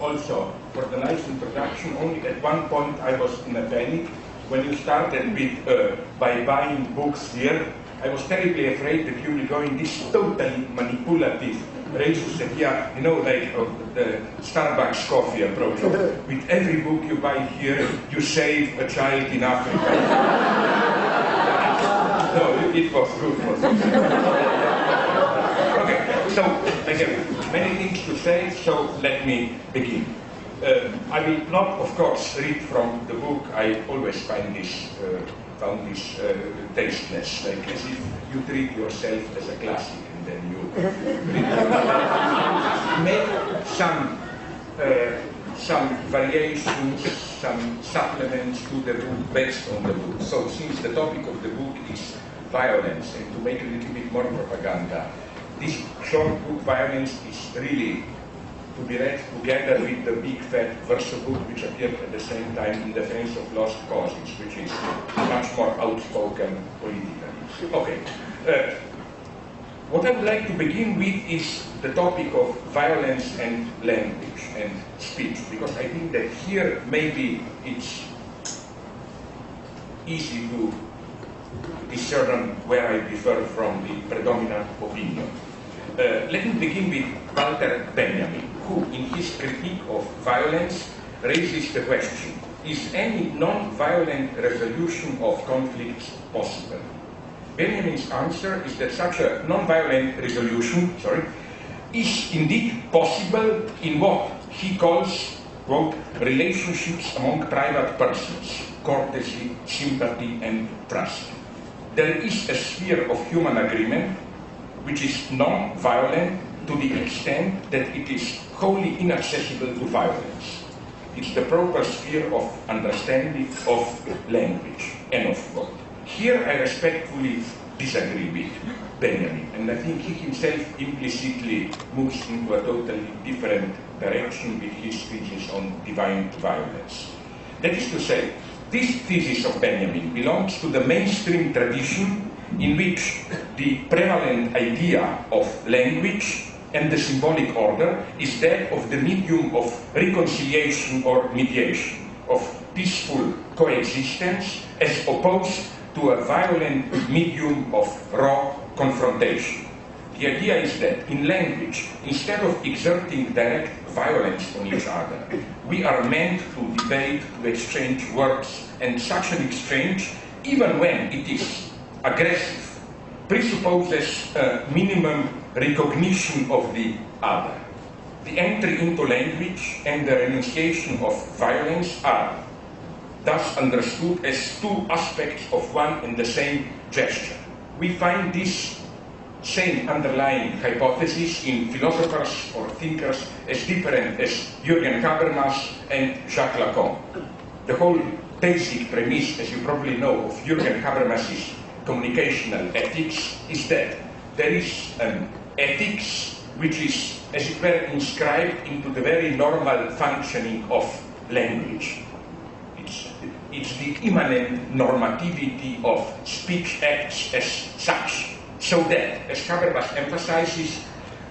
also for the nice introduction. Only at one point I was in a panic. When you started with by buying books here, I was terribly afraid that you will go in this totally manipulative racist idea, you know, like the Starbucks coffee approach. With every book you buy here, you save a child in Africa. No, it was good. Okay, so I have many things to say, so let me begin. I will not, of course, read from the book. I always found this tasteless, like as if you treat yourself as a classic and then you make some variations, some supplements to the book based on the book. So since the topic of the book is violence, and to make a little bit more propaganda, this short book, Violence, is really to be read together with the big fat verso book which appeared at the same time in Defense of Lost Causes, which is much more outspoken politically. Okay. What I would like to begin with is the topic of violence and language and speech, because I think that here maybe it's easy to discern where I differ from the predominant opinion. Let me begin with Walter Benjamin, who in his critique of violence raises the question, is any non-violent resolution of conflicts possible? Benjamin's answer is that such a non-violent resolution is indeed possible in what he calls, quote, relationships among private persons, courtesy, sympathy, and trust. There is a sphere of human agreement which is non-violent to the extent that it is wholly inaccessible to violence. It's the proper sphere of understanding of language, end of quote. Here I respectfully disagree with Benjamin, and I think he himself implicitly moves into a totally different direction with his thesis on divine violence. That is to say, this thesis of Benjamin belongs to the mainstream tradition in which the prevalent idea of language and the symbolic order is that of the medium of reconciliation or mediation, of peaceful coexistence, as opposed to a violent medium of raw confrontation. The idea is that in language, instead of exerting direct violence on each other, we are meant to debate, to exchange words, and such an exchange, even when it is aggressive, presupposes a minimum recognition of the other. The entry into language and the renunciation of violence are thus understood as two aspects of one and the same gesture. We find this same underlying hypothesis in philosophers or thinkers as different as Jürgen Habermas and Jacques Lacan. The whole basic premise, as you probably know, of Jürgen Habermas's communicational ethics is that there is an ethics which is, as it were, inscribed into the very normal functioning of language. It's the immanent normativity of speech acts as such, so that, as Habermas emphasizes,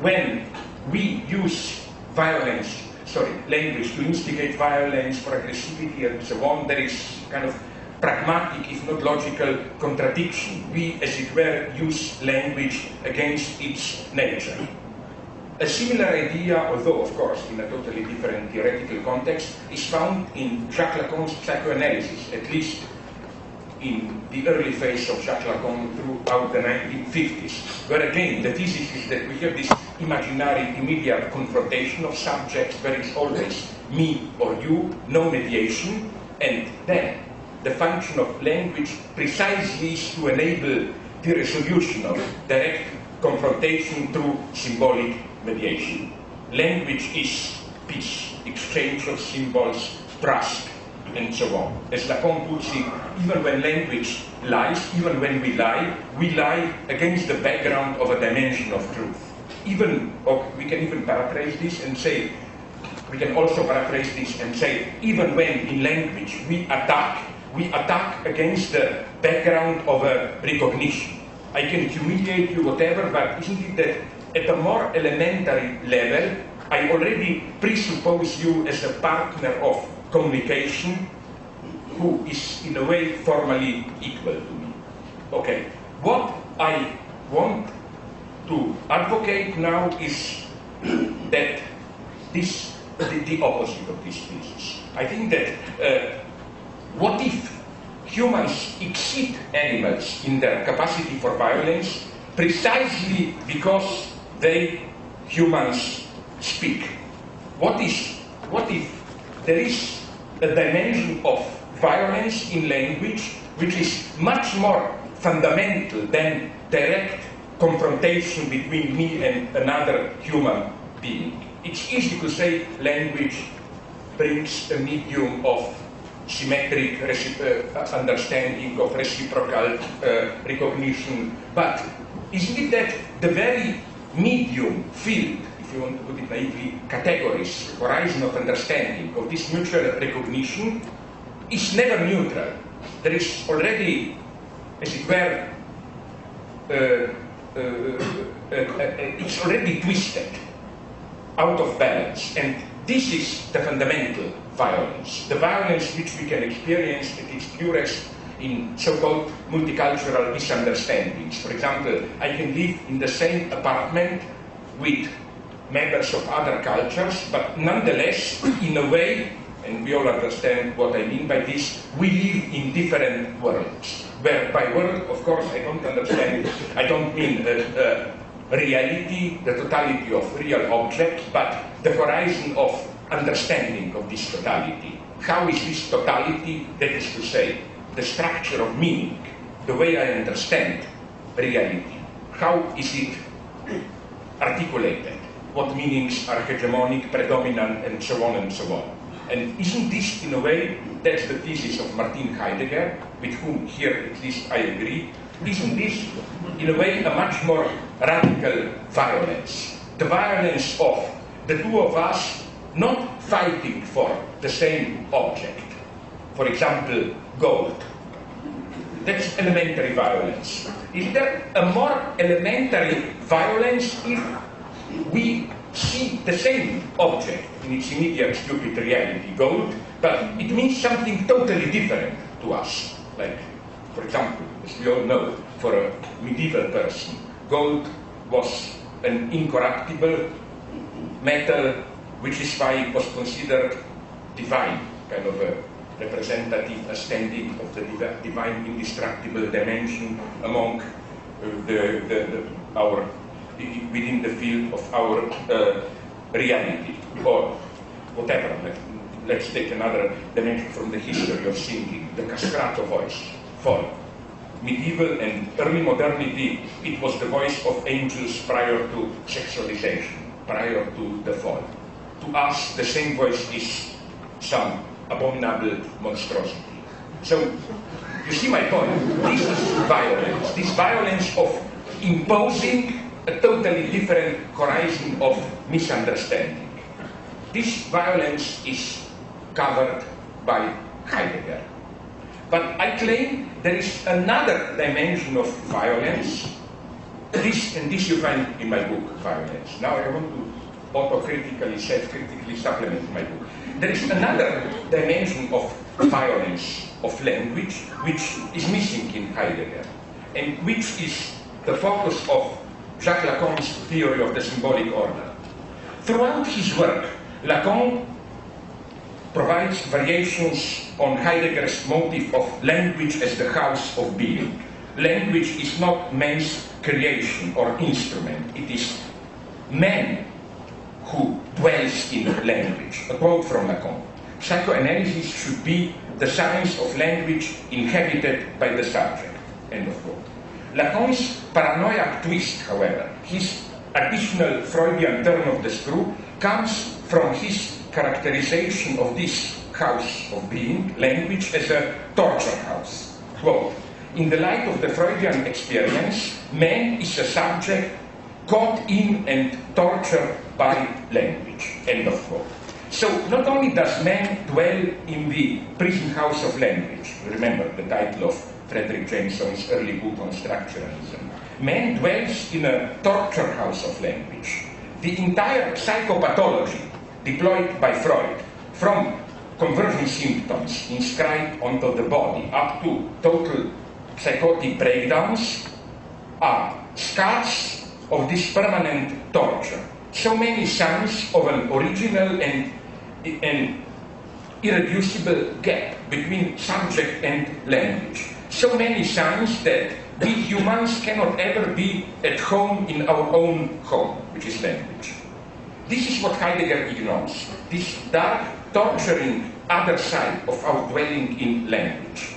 when we use language to instigate violence, for aggressivity and so on, there is kind of pragmatic, if not logical, contradiction. We, as it were, use language against its nature. A similar idea, although of course in a totally different theoretical context, is found in Jacques Lacan's psychoanalysis, at least in the early phase of Jacques Lacan throughout the 1950s, where again the thesis is that we have this imaginary immediate confrontation of subjects where it's always me or you, no mediation, and then the function of language precisely is to enable the resolution of direct confrontation through symbolic mediation. Language is peace, exchange of symbols, trust, and so on. As Lacan puts it, even when language lies, even when we lie against the background of a dimension of truth. We can even paraphrase this and say, even when in language we attack against the background of a recognition. I can humiliate you, whatever, but isn't it that at a more elementary level, I already presuppose you as a partner of communication who is in a way formally equal to me. Okay, what I want to advocate now is that the opposite of this thesis. I think that what if humans exceed animals in their capacity for violence precisely because humans, speak? What if there is a dimension of violence in language which is much more fundamental than direct confrontation between me and another human being? It's easy to say language brings a medium of symmetric understanding, of reciprocal recognition, but isn't it that the very medium field, if you want to put it naively, categories, horizon of understanding of this mutual recognition is never neutral? There is already, as it were, it's already twisted, out of balance, and this is the fundamental violence, the violence which we can experience at its purest in so-called multicultural misunderstandings. For example, I can live in the same apartment with members of other cultures, but nonetheless, in a way, and we all understand what I mean by this, we live in different worlds. Where by world, of course, I don't mean reality, the totality of real objects, but the horizon of understanding of this totality. How is this totality, that is to say, the structure of meaning, the way I understand reality, how is it articulated? What meanings are hegemonic, predominant, and so on and so on? And isn't this, in a way, that's the thesis of Martin Heidegger, with whom here at least I agree, isn't this, in a way, a much more radical violence? The violence of the two of us not fighting for the same object. For example, gold. That's elementary violence. Is there a more elementary violence if we see the same object in its immediate stupid reality, gold, but it means something totally different to us? Like, for example, as we all know, for a medieval person, gold was an incorruptible metal, which is why it was considered divine, kind of a representative standing of the divine indestructible dimension among within the field of our reality, or whatever. Let's take another dimension from the history of thinking, the castrato voice, fall. Medieval and early modernity, it was the voice of angels prior to sexualization, prior to the fall. To us, the same voice is some abominable monstrosity. So, you see my point. This is violence. This violence of imposing a totally different horizon of misunderstanding. This violence is covered by Heidegger. But I claim there is another dimension of violence. This you find in my book, Violence. Now I want to autocritically, self-critically supplement my book. There is another dimension of violence of language which is missing in Heidegger, and which is the focus of Jacques Lacan's theory of the symbolic order. Throughout his work, Lacan provides variations on Heidegger's motif of language as the house of being. Language is not man's creation or instrument. It is man who dwells in language. A quote from Lacan. Psychoanalysis should be the science of language inhabited by the subject. End of quote. Lacan's paranoiac twist, however, his additional Freudian turn of the screw, comes from his characterization of this house of being, language, as a torture house. Quote, in the light of the Freudian experience, man is a subject caught in and tortured by language. End of quote. So not only does man dwell in the prison house of language, remember the title of Frederick Jameson's early book on structuralism, man dwells in a torture house of language. the entire psychopathology deployed by Freud, from conversion symptoms inscribed onto the body up to total psychotic breakdowns, are scars of this permanent torture. So many signs of an original and irreducible gap between subject and language. So many signs that we humans cannot ever be at home in our own home, which is language. This is what Heidegger ignores, this dark, torturing other side of our dwelling in language.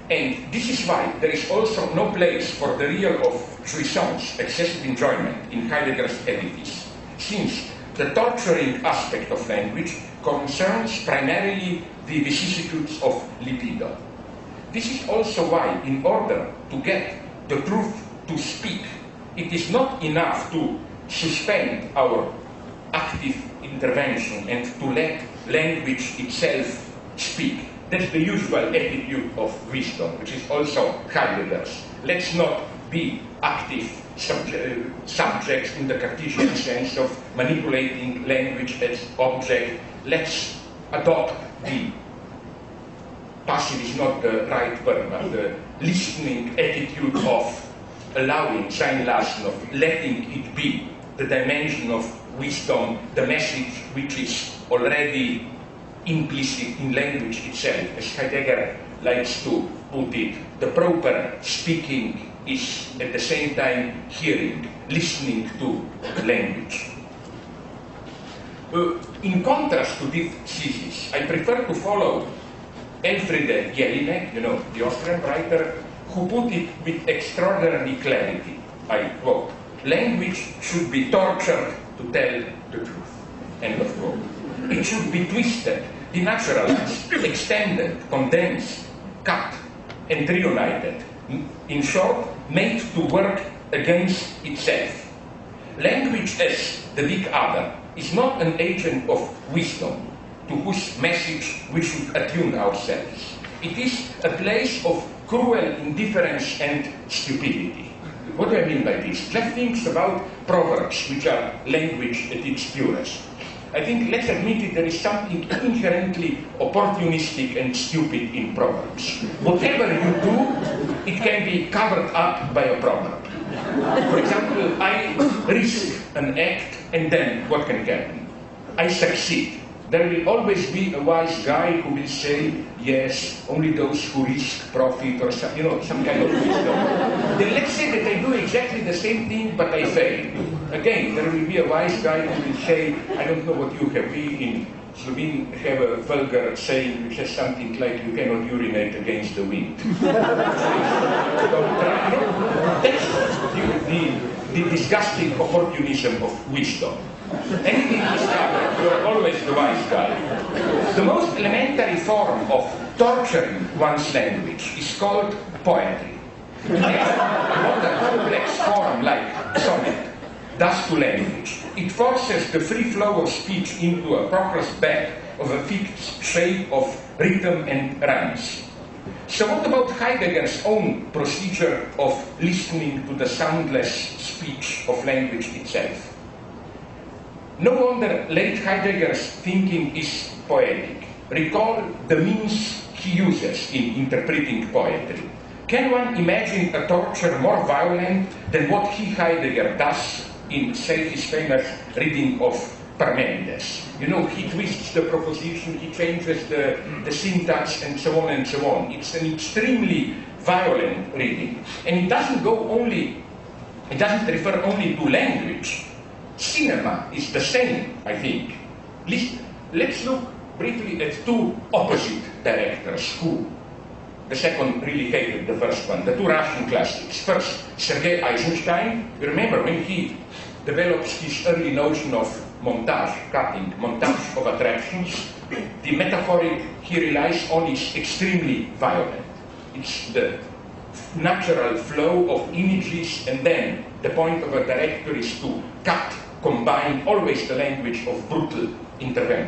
And this is why there is also no place for the real of jouissance, excessive enjoyment, in Heidegger's edifice, since the torturing aspect of language concerns primarily the vicissitudes of libido. This is also why, in order to get the truth to speak, it is not enough to suspend our active intervention and to let language itself speak. That's the usual attitude of wisdom, which is also Heidegger's. Let's not be active subjects in the Cartesian sense of manipulating language as object. Let's adopt the passive is not the right word, but the listening attitude of allowing, sein lassen, of letting it be, the dimension of wisdom, the message which is already implicit in language itself, as Heidegger likes to put it. The proper speaking is at the same time hearing, listening to language. In contrast to this thesis, I prefer to follow Elfriede Jelinek, the Austrian writer, who put it with extraordinary clarity. I quote, "Language should be tortured to tell the truth." End of quote. It should be twisted, denaturalized, extended, condensed, cut, and reunited. In short, made to work against itself. Language as the big other is not an agent of wisdom to whose message we should attune ourselves. It is a place of cruel indifference and stupidity. What do I mean by this? Just think about proverbs, which are language at its purest. I think, let's admit it, there is something inherently opportunistic and stupid in proverbs. Whatever you do, it can be covered up by a proverb. For example, I risk an act, and then what can happen? I succeed. There will always be a wise guy who will say, yes, only those who risk profit, or some kind of wisdom. Then let's say that I do exactly the same thing, but I fail. Again, there will be a wise guy who will say, I don't know what you have. We in Slovene have a vulgar saying which says something like, you cannot urinate against the wind. Don't try. That's the disgusting opportunism of wisdom. Anything is covered, you are always the wise guy. The most elementary form of torturing one's language is called poetry. What a complex form like sonnet does to language. It forces the free flow of speech into a progressed bed of a fixed shape of rhythm and rhymes. So what about Heidegger's own procedure of listening to the soundless speech of language itself? No wonder late Heidegger's thinking is poetic. Recall the means he uses in interpreting poetry. Can one imagine a torture more violent than what Heidegger does in, say, his famous reading of Parmenides? He twists the proposition, he changes the syntax, and so on and so on. It's an extremely violent reading. And it doesn't refer only to language. Cinema is the same, I think. Let's look briefly at two opposite directors who, the second really hated the first one, the two Russian classics. First, Sergei Eisenstein. You remember when he develops his early notion of montage, cutting, montage of attractions, the metaphoric he relies on is extremely violent. It's the natural flow of images, and then the point of a director is to cut, combine always the language of brutal intervention.